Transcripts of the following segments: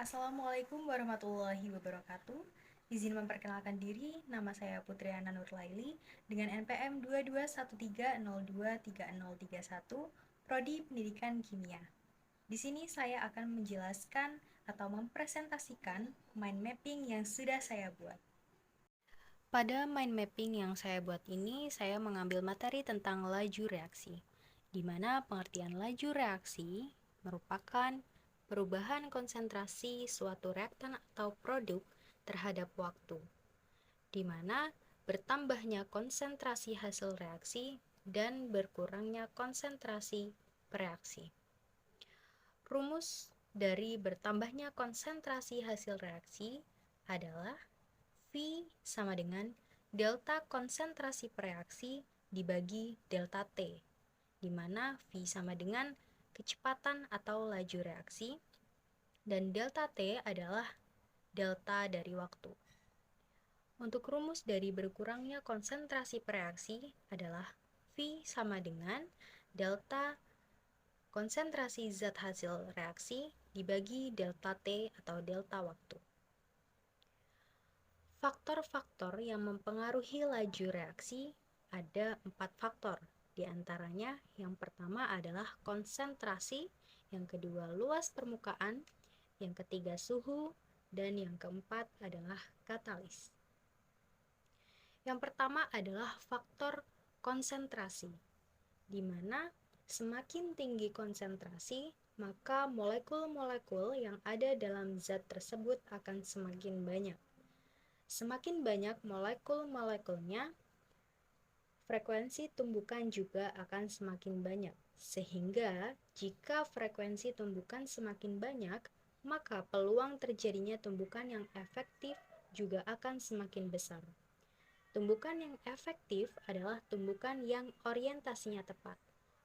Assalamualaikum warahmatullahi wabarakatuh. Izin memperkenalkan diri, nama saya Putriana Nurlaili dengan NPM 2213023031, Prodi Pendidikan Kimia. Di sini saya akan menjelaskan atau mempresentasikan mind mapping yang sudah saya buat. Pada mind mapping yang saya buat ini, saya mengambil materi tentang laju reaksi, di mana pengertian laju reaksi merupakan perubahan konsentrasi suatu reaktan atau produk terhadap waktu, di mana bertambahnya konsentrasi hasil reaksi dan berkurangnya konsentrasi bereaksi. Rumus dari bertambahnya konsentrasi hasil reaksi adalah V sama dengan delta konsentrasi bereaksi dibagi delta T, di mana V sama dengan kecepatan atau laju reaksi, dan delta T adalah delta dari waktu. Untuk rumus dari berkurangnya konsentrasi bereaksi adalah V sama dengan delta konsentrasi zat hasil reaksi dibagi delta T atau delta waktu. Faktor-faktor yang mempengaruhi laju reaksi ada 4 faktor. Di antaranya, yang pertama adalah konsentrasi, yang kedua luas permukaan, yang ketiga suhu, dan yang keempat adalah katalis. Yang pertama adalah faktor konsentrasi, di mana semakin tinggi konsentrasi, maka molekul-molekul yang ada dalam zat tersebut akan semakin banyak. Semakin banyak molekul-molekulnya, frekuensi tumbukan juga akan semakin banyak. Sehingga jika frekuensi tumbukan semakin banyak, maka peluang terjadinya tumbukan yang efektif juga akan semakin besar. Tumbukan yang efektif adalah tumbukan yang orientasinya tepat.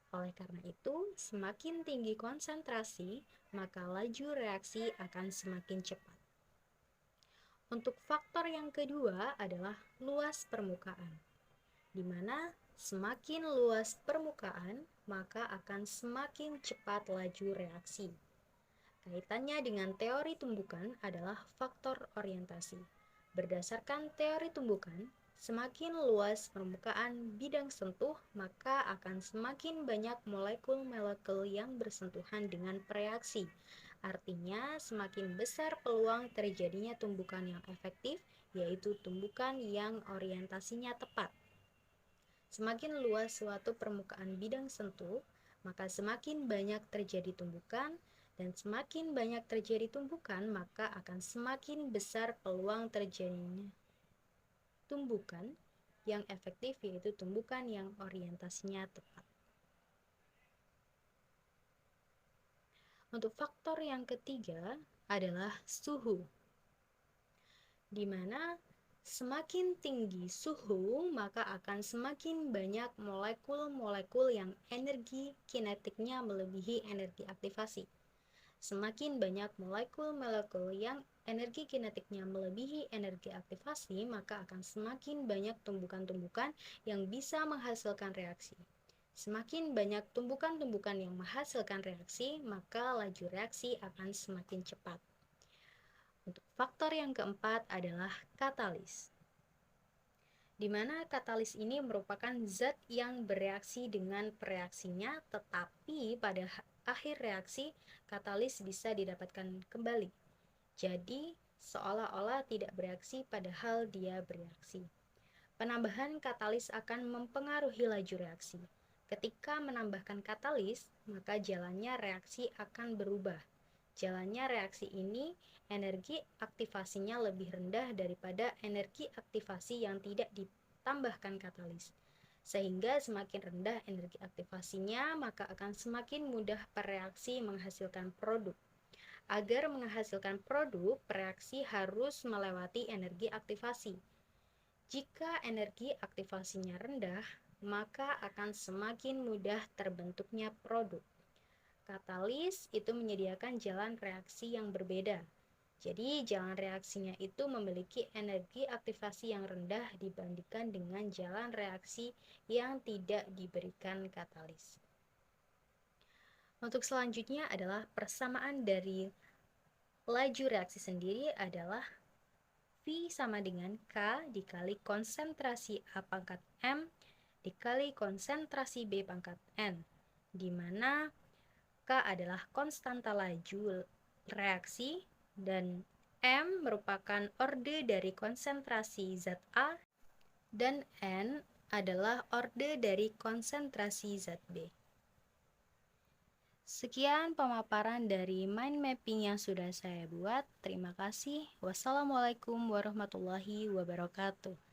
Oleh karena itu, semakin tinggi konsentrasi, maka laju reaksi akan semakin cepat. Untuk faktor yang kedua adalah luas permukaan, di mana semakin luas permukaan, maka akan semakin cepat laju reaksi. Kaitannya dengan teori tumbukan adalah faktor orientasi. Berdasarkan teori tumbukan, semakin luas permukaan bidang sentuh, maka akan semakin banyak molekul-molekul yang bersentuhan dengan reaksi. Artinya, semakin besar peluang terjadinya tumbukan yang efektif, yaitu tumbukan yang orientasinya tepat. Semakin luas suatu permukaan bidang sentuh, maka semakin banyak terjadi tumbukan, dan semakin banyak terjadi tumbukan, maka akan semakin besar peluang terjadinya tumbukan yang efektif, yaitu tumbukan yang orientasinya tepat. Untuk faktor yang ketiga adalah suhu, di mana semakin tinggi suhu, maka akan semakin banyak molekul-molekul yang energi kinetiknya melebihi energi aktivasi. Semakin banyak molekul-molekul yang energi kinetiknya melebihi energi aktivasi, maka akan semakin banyak tumbukan-tumbukan yang bisa menghasilkan reaksi. Semakin banyak tumbukan-tumbukan yang menghasilkan reaksi, maka laju reaksi akan semakin cepat. Untuk faktor yang keempat adalah katalis, di mana katalis ini merupakan zat yang bereaksi dengan pereaksinya, tetapi pada akhir reaksi, katalis bisa didapatkan kembali. Jadi, seolah-olah tidak bereaksi padahal dia bereaksi. Penambahan katalis akan mempengaruhi laju reaksi. Ketika menambahkan katalis, maka jalannya reaksi akan berubah. Jalannya reaksi ini, energi aktivasinya lebih rendah daripada energi aktivasi yang tidak ditambahkan katalis. Sehingga semakin rendah energi aktivasinya, maka akan semakin mudah pereaksi menghasilkan produk. Agar menghasilkan produk, reaksi harus melewati energi aktivasi. Jika energi aktivasinya rendah, maka akan semakin mudah terbentuknya produk. Katalis itu menyediakan jalan reaksi yang berbeda. Jadi, jalan reaksinya itu memiliki energi aktivasi yang rendah dibandingkan dengan jalan reaksi yang tidak diberikan katalis. Untuk selanjutnya adalah persamaan dari laju reaksi sendiri adalah V sama dengan K dikali konsentrasi A pangkat M dikali konsentrasi B pangkat N, di mana K adalah konstanta laju reaksi dan M merupakan orde dari konsentrasi zat A dan N adalah orde dari konsentrasi zat B. Sekian pemaparan dari mind mapping yang sudah saya buat. Terima kasih. Wassalamualaikum warahmatullahi wabarakatuh.